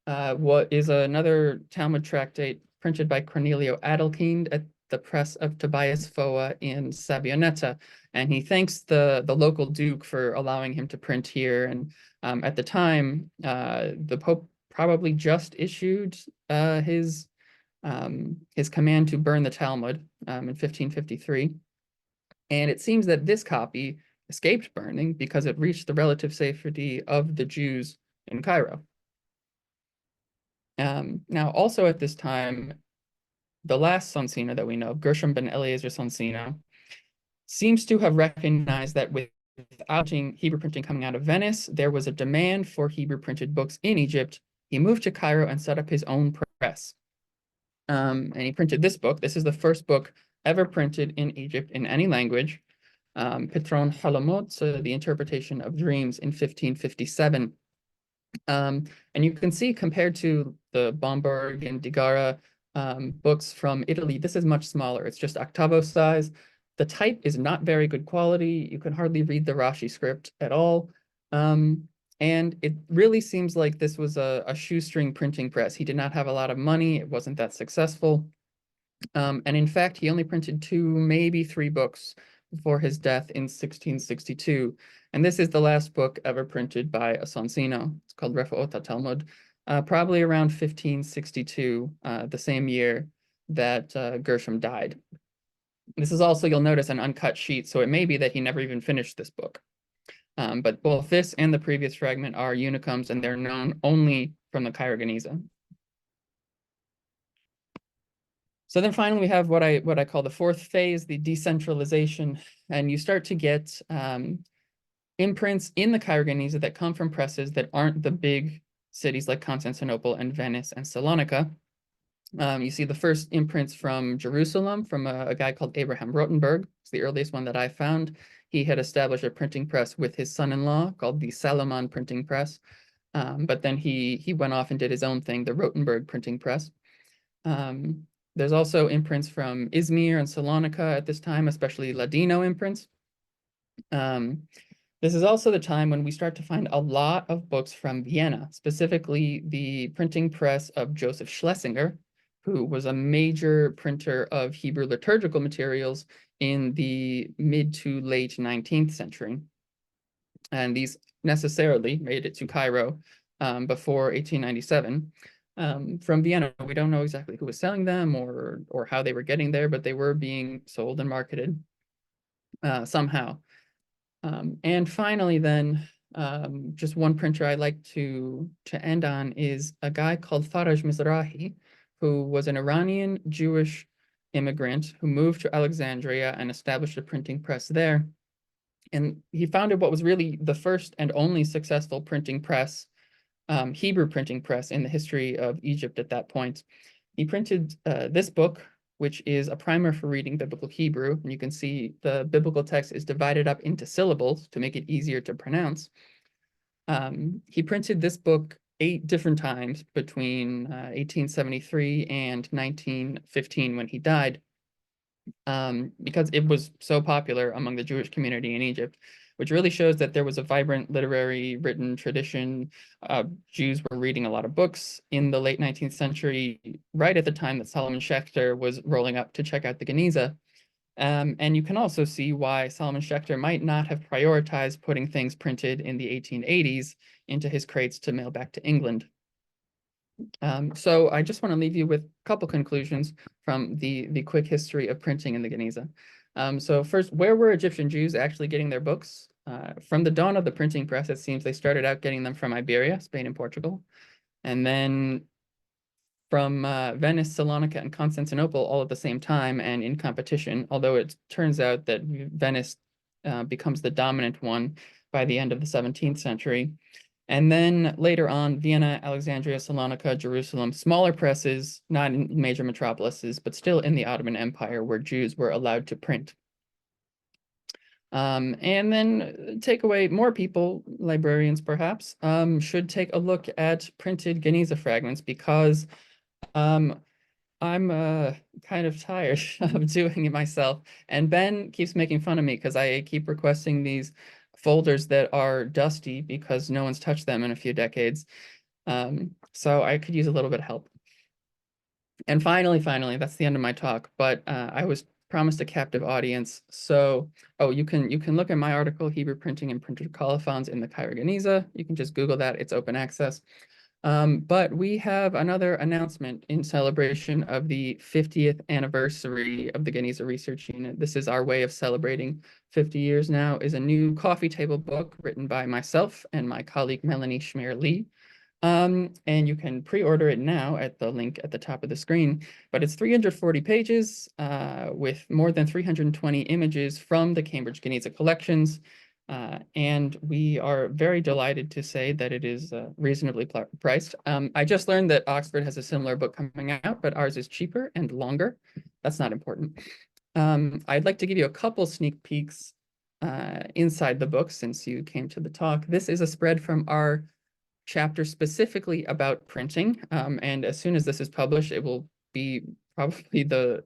what is another Talmud tractate printed by Cornelio Adelkind at the press of Tobias Foa in Sabbionetta. And he thanks the local duke for allowing him to print here. And at the time, the Pope probably just issued his command to burn the Talmud in 1553. And it seems that this copy escaped burning because it reached the relative safety of the Jews in Cairo. Now, also at this time, the last Sonsino that we know, Gershom ben Eliezer Sonsino, seems to have recognized that without Hebrew printing coming out of Venice, there was a demand for Hebrew printed books in Egypt. He moved to Cairo and set up his own press. And he printed this book. This is the first book ever printed in Egypt in any language, Pitron Halamot, so the interpretation of dreams, in 1557. And you can see, compared to the Bomberg and Di Gara books from Italy, this is much smaller. It's just octavo size. The type is not very good quality. You can hardly read the Rashi script at all. And it really seems like this was a shoestring printing press. He did not have a lot of money. It wasn't that successful. And in fact, he only printed 2, maybe 3 books before his death in 1662. And this is the last book ever printed by a Sonsino. It's called Refuot Talmud, probably around 1562, the same year that Gershom died. This is also, you'll notice, an uncut sheet, so it may be that he never even finished this book. But both this and the previous fragment are unicums, and they're known only from the Cairo Genizah. So then finally, we have what I call the fourth phase, the decentralization, and you start to get imprints in the Cairo Genizah that come from presses that aren't the big cities like Constantinople and Venice and Salonika. You see the first imprints from Jerusalem from a guy called Abraham Rotenberg. It's the earliest one that I found. He had established a printing press with his son-in-law called the Salomon Printing Press. But then he went off and did his own thing, the Rotenberg Printing Press. There's also imprints from Izmir and Salonika at this time, especially Ladino imprints. This is also the time when we start to find a lot of books from Vienna, specifically the printing press of Joseph Schlesinger, who was a major printer of Hebrew liturgical materials in the mid to late 19th century. And these necessarily made it to Cairo before 1897. From Vienna, we don't know exactly who was selling them or how they were getting there, but they were being sold and marketed somehow. And finally, then, just one printer I like to end on is a guy called Faraj Mizrahi, who was an Iranian Jewish immigrant who moved to Alexandria and established a printing press there. And he founded what was really the first and only successful printing press, Hebrew printing press in the history of Egypt at that point. He printed this book, which is a primer for reading biblical Hebrew. And you can see the biblical text is divided up into syllables to make it easier to pronounce. He printed this book 8 different times between 1873 and 1915 when he died, because it was so popular among the Jewish community in Egypt, which really shows that there was a vibrant literary written tradition. Jews were reading a lot of books in the late 19th century, right at the time that Solomon Schechter was rolling up to check out the Genizah. And you can also see why Solomon Schechter might not have prioritized putting things printed in the 1880s into his crates to mail back to England. So I just want to leave you with a couple conclusions from the quick history of printing in the Genizah. So first, where were Egyptian Jews actually getting their books? From the dawn of the printing press, it seems they started out getting them from Iberia, Spain, and Portugal. And then from Venice, Salonika, and Constantinople all at the same time and in competition, although it turns out that Venice becomes the dominant one by the end of the 17th century. And then later on, Vienna, Alexandria, Salonika, Jerusalem, smaller presses, not in major metropolises, but still in the Ottoman Empire, where Jews were allowed to print. And then take away, more people, librarians perhaps, should take a look at printed Genizah fragments, because I'm kind of tired of doing it myself. And Ben keeps making fun of me because I keep requesting these folders that are dusty because no one's touched them in a few decades. So I could use a little bit of help. And finally, that's the end of my talk, but I was promised a captive audience. So, you can look at my article, Hebrew Printing and Printer Colophons in the Cairo Genizah. You can just Google that, it's open access. But we have another announcement in celebration of the 50th anniversary of the Genizah Research Unit. This is our way of celebrating 50 years now, is a new coffee table book written by myself and my colleague Melanie Schmeer-Lee. And you can pre-order it now at the link at the top of the screen. But it's 340 pages with more than 320 images from the Cambridge Genizah collections. And we are very delighted to say that it is reasonably priced. I just learned that Oxford has a similar book coming out, but ours is cheaper and longer. That's not important. I'd like to give you a couple sneak peeks inside the book since you came to the talk. This is a spread from our chapter specifically about printing. And as soon as this is published, it will be probably the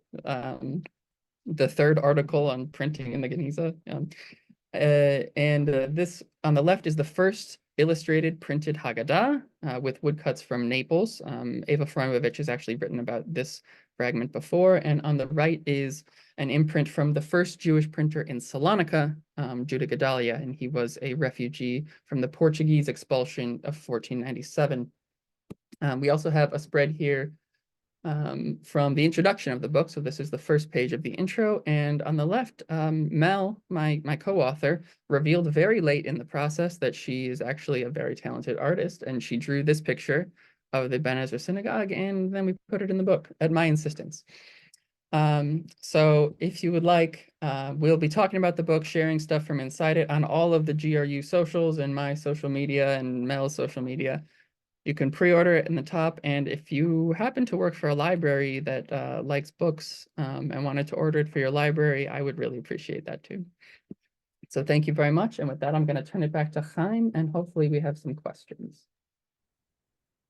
third article on printing in the Genizah. This on the left is the first illustrated printed Haggadah with woodcuts from Naples. Eva Fromovich has actually written about this fragment before. And on the right is an imprint from the first Jewish printer in Salonika, Judah Gedalia, and he was a refugee from the Portuguese expulsion of 1497. We also have a spread here from the introduction of the book. So this is the first page of the intro. And on the left, Mel, my co-author, revealed very late in the process that she is actually a very talented artist. And she drew this picture of the Ben Ezra Synagogue, and then we put it in the book at my insistence. So if you would like, we'll be talking about the book, sharing stuff from inside it on all of the GRU socials and my social media and Mel's social media. You can pre-order it in the top, and if you happen to work for a library that likes books and wanted to order it for your library, I would really appreciate that too. So thank you very much, and with that, I'm going to turn it back to Chaim, and hopefully we have some questions.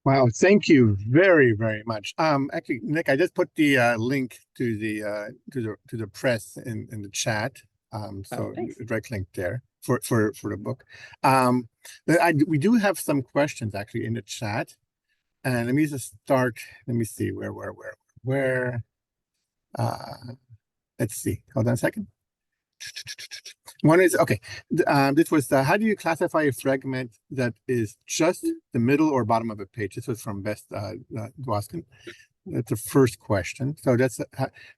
Wow, thank you very, very much. Actually, Nick, I just put the link to the press in the chat. So thanks. direct link there for the book. We do have some questions actually in the chat, and let me just start. Let me see where. Let's see. Hold on a second. One is okay. This was how do you classify a fragment that is just the middle or bottom of a page? This was from Best Dwoskin. That's the first question. So that's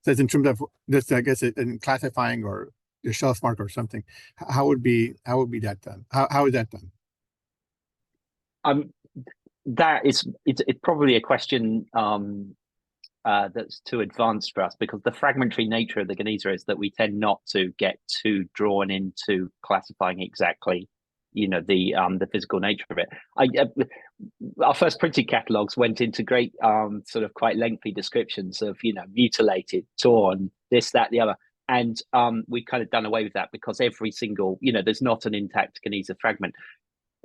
in terms of this, I guess, in classifying or the shelf mark or something. How would be that done? How is that done? It's probably a question that's too advanced for us, because the fragmentary nature of the Genizah is that we tend not to get too drawn into classifying exactly, the physical nature of it. Our first printed catalogs went into great sort of quite lengthy descriptions of mutilated, torn, this, that, the other, and we've kind of done away with that because every single there's not an intact Genizah fragment.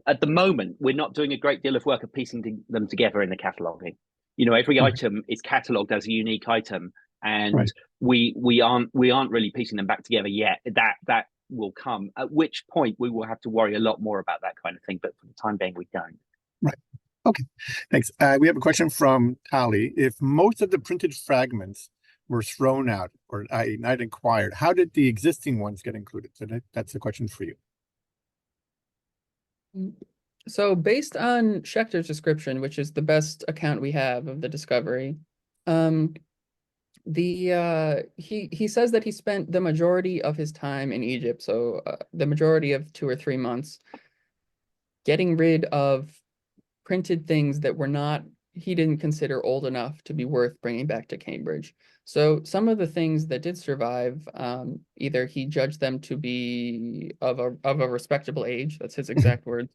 At the moment, we're not doing a great deal of work of piecing them together in the cataloging. Every item is catalogued as a unique item, and right. we aren't really piecing them back together yet. That will come, at which point we will have to worry a lot more about that kind of thing. But for the time being, we don't. Right. Okay. Thanks. We have a question from Tali. If most of the printed fragments were thrown out or not acquired, how did the existing ones get included? So that's a question for you. So based on Schechter's description, which is the best account we have of the discovery, he says that he spent the majority of his time in Egypt, so the majority of 2 or 3 months, getting rid of printed things that he didn't consider old enough to be worth bringing back to Cambridge. So some of the things that did survive, either he judged them to be of a respectable age, that's his exact words.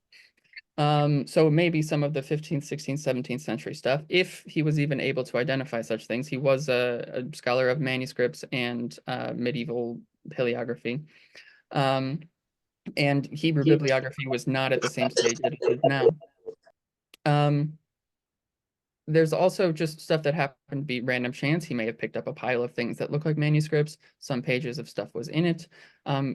So maybe some of the 15th, 16th, 17th century stuff, if he was even able to identify such things. He was a scholar of manuscripts and medieval paleography. And Hebrew bibliography was not at the same stage that it is now. There's also just stuff that happened to be random chance. He may have picked up a pile of things that look like manuscripts. Some pages of stuff was in it.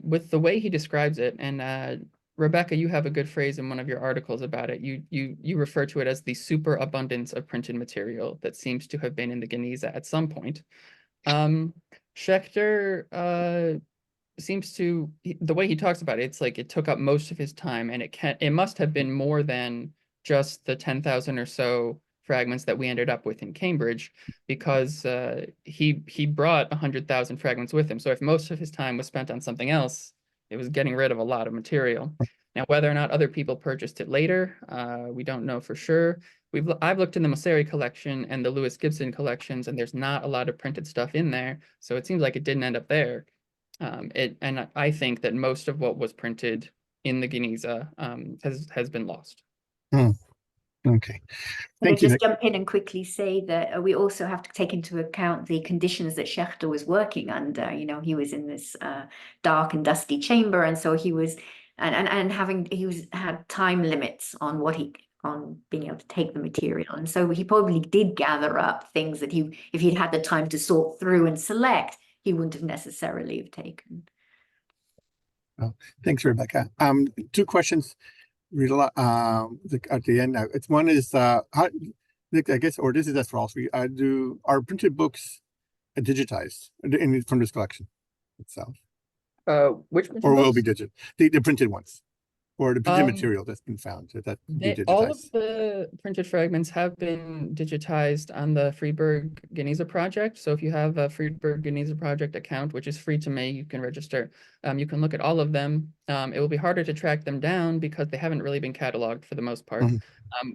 With the way he describes it, and Rebecca, you have a good phrase in one of your articles about it. You refer to it as the superabundance of printed material that seems to have been in the Genizah at some point. Schechter seems to, the way he talks about it, it's like it took up most of his time, and it must have been more than just the 10,000 or so fragments that we ended up with in Cambridge, because he brought 100,000 fragments with him. So if most of his time was spent on something else, it was getting rid of a lot of material. Now, whether or not other people purchased it later, we don't know for sure. I've looked in the Mosseri collection and the Lewis Gibson collections, and there's not a lot of printed stuff in there. So it seems like it didn't end up there. And I think that most of what was printed in the Genizah has been lost. Okay. Can I Thank you, just Nick. jump in and quickly say that we also have to take into account the conditions that Schechter was working under. He was in this dark and dusty chamber, and so he was, had time limits on on being able to take the material, and so he probably did gather up things that if he'd had the time to sort through and select, he wouldn't have necessarily have taken. Oh, thanks, Rebecca. 2 questions at the end now. It's one is how, Nick, I guess, or this is for all 3. Are printed books digitized from this collection itself? Which printed or will books? be digital? The printed ones, or the printed material that's been found that be digitized. All of the printed fragments have been digitized on the Friedberg Genizah project. So if you have a Friedberg Genizah project account, which is free to make, you can register. You can look at all of them. It will be harder to track them down because they haven't really been cataloged for the most part.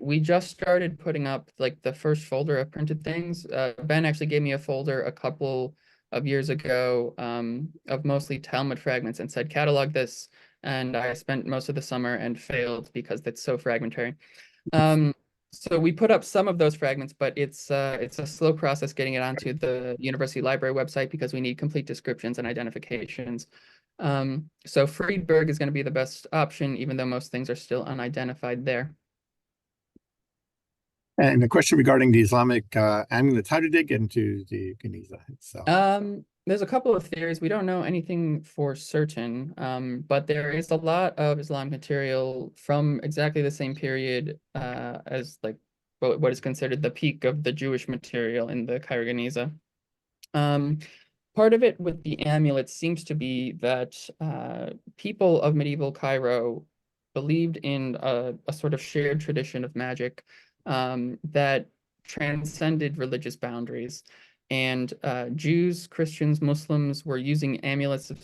We just started putting up like the first folder of printed things. Ben actually gave me a folder a couple of years ago of mostly Talmud fragments and said, catalog this. And I spent most of the summer and failed because that's so fragmentary. So we put up some of those fragments, but it's a slow process getting it onto the university library website because we need complete descriptions and identifications. So Friedberg is going to be the best option, even though most things are still unidentified there. And the question regarding the Islamic amulets, how did they get into the Genizah itself? There's a couple of theories. We don't know anything for certain, but there is a lot of Islamic material from exactly the same period as like what is considered the peak of the Jewish material in the Cairo Genizah. Part of it with the amulets seems to be that people of medieval Cairo believed in a sort of shared tradition of magic that transcended religious boundaries. And Jews, Christians, Muslims were using amulets of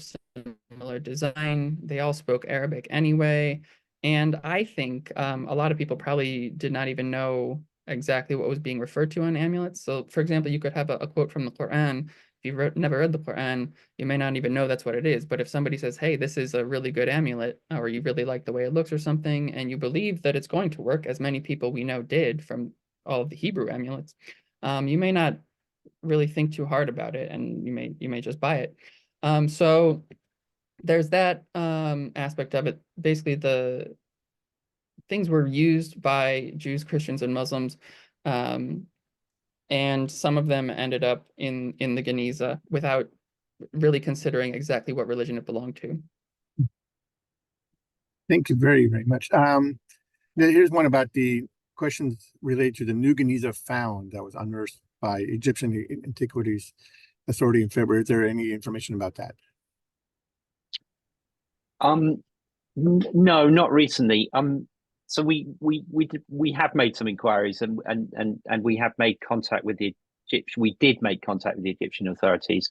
similar design. They all spoke Arabic anyway. And I think a lot of people probably did not even know exactly what was being referred to on amulets. So, for example, you could have a quote from the Quran. If you've never read the Quran, you may not even know that's what it is. But if somebody says, hey, this is a really good amulet, or you really like the way it looks or something, and you believe that it's going to work, as many people we know did from all of the Hebrew amulets, you may not really think too hard about it, and you may just buy it. So there's that aspect of it. Basically, the things were used by Jews, Christians, and Muslims, and some of them ended up in the Genizah without really considering exactly what religion it belonged to. Thank you very, very much. Here's one about the questions related to the new Genizah found that was unearthed by Egyptian Antiquities Authority in February. Is there any information about that? No, not recently. So we have made some inquiries and we have made contact with the Egyptian. We did make contact with the Egyptian authorities.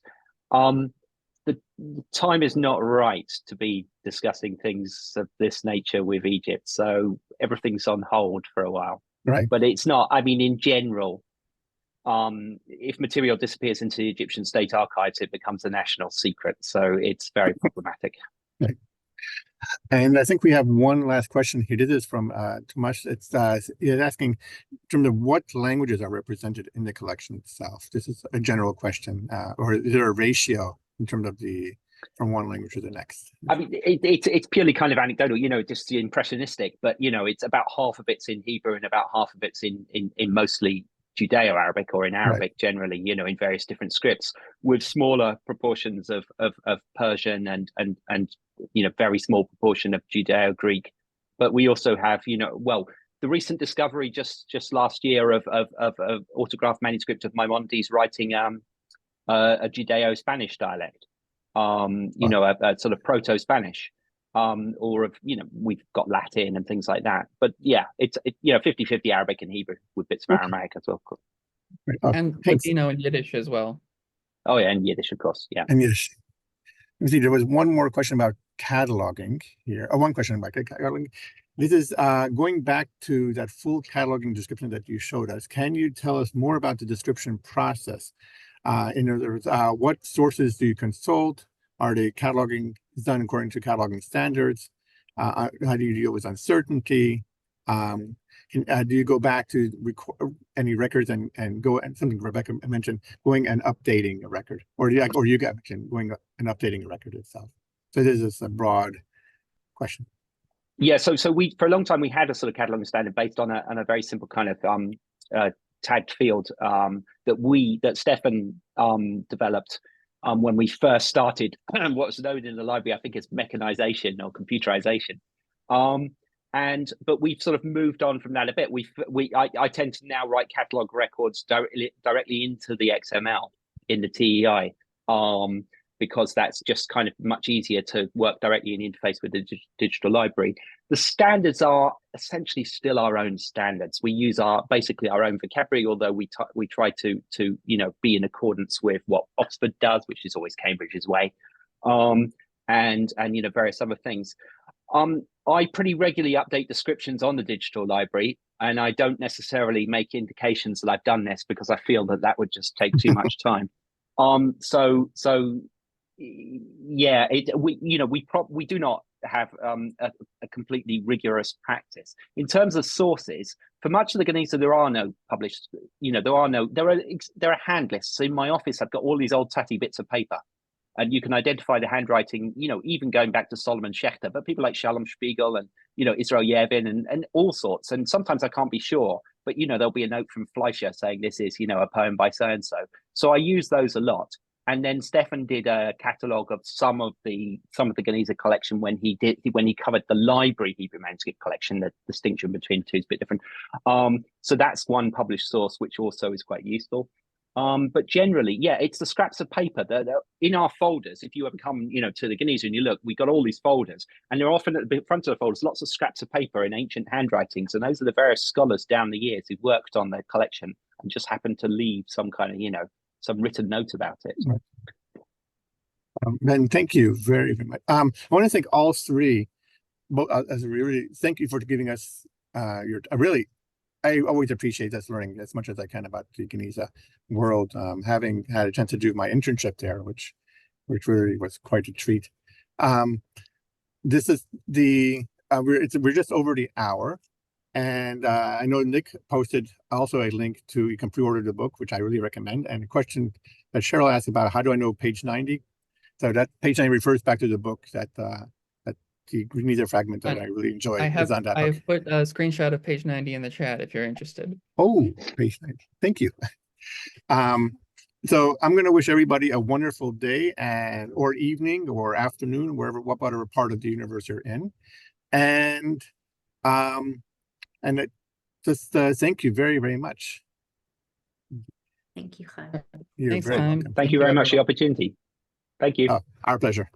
The time is not right to be discussing things of this nature with Egypt, so everything's on hold for a while. Right. But it's not. I mean, in general, if material disappears into the Egyptian state archives, it becomes a national secret. So it's very problematic. Right. And I think we have one last question here. This is from Tomasz. It's asking in terms of what languages are represented in the collection itself. This is a general question, or is there a ratio in terms of from one language to the next? I mean, it's purely kind of anecdotal, just impressionistic. But it's about half of it's in Hebrew and about half of it's in mostly Judeo-Arabic or in Arabic generally, in various different scripts, with smaller proportions of Persian and very small proportion of Judeo-Greek. But we also have, the recent discovery just last year of autographed manuscript of Maimonides writing a Judeo-Spanish dialect, a sort of proto-Spanish. Or of we've got Latin and things like that, but it's 50-50 Arabic and Hebrew with bits of Aramaic as well. Right. And Latino and Yiddish as well. Oh yeah, and Yiddish, of course. Yeah. And Yiddish. Let me see. There was one more question about cataloging here. One question about cataloging. This is going back to that full cataloging description that you showed us. Can you tell us more about the description process? In other words, what sources do you consult? Are the cataloging done according to cataloging standards? How do you deal with uncertainty? Do you go back to any records and go, and something Rebecca mentioned, going and updating a record, or you got mentioned going and updating a record itself? So this is a broad question. Yeah, so we for a long time we had a sort of cataloging standard based on a very simple kind of tagged field that Stefan developed when we first started what was known in the library, I think, as mechanization or computerization. But we've sort of moved on from that a bit. I tend to now write catalog records directly into the XML in the TEI, because that's just kind of much easier to work directly in the interface with the digital library. The standards are essentially still our own standards. We use basically our own vocabulary, although we try to be in accordance with what Oxford does, which is always Cambridge's way, and various other things. I pretty regularly update descriptions on the digital library, and I don't necessarily make indications that I've done this because I feel that would just take too much time. Yeah, we do not have a completely rigorous practice in terms of sources. For much of the Genizah, there are no published. There are hand lists. In my office, I've got all these old tatty bits of paper, and you can identify the handwriting. Even going back to Solomon Schechter, but people like Shalom Spiegel and Israel Yevin and all sorts. And sometimes I can't be sure but there'll be a note from Fleischer saying this is a poem by so and so. So I use those a lot. And then Stefan did a catalogue of some of the Genizah collection when he covered the library Hebrew manuscript collection. The distinction between the two is a bit different. So that's one published source, which also is quite useful. But generally, yeah, it's the scraps of paper that are in our folders. If you ever come, to the Genizah and you look, we got all these folders, and they're often at the front of the folders, lots of scraps of paper in ancient handwritings. And those are the various scholars down the years who worked on the collection and just happened to leave some kind of, some written note about it. Ben, thank you very, very much. I want to thank all three. As really, thank you for giving us I always appreciate this learning as much as I can about the Genizah world. Having had a chance to do my internship there, which really was quite a treat. This is we're just over the hour, and I know Nick posted also a link to, you can pre-order the book, which I really recommend. And a question that Cheryl asked about, how do I know page 90? So that page 90 refers back to the book that the Genizah fragment that I really enjoy is on that book. I have put a screenshot of page 90 in the chat if you're interested. Oh, page 90. Thank you. So I'm going to wish everybody a wonderful day or evening or afternoon, whatever part of the universe you're in. And just thank you very, very much. Thank you, Chaim. You're Thanks, very Chaim. welcome. Thank you very much for the opportunity. Thank you. Our pleasure.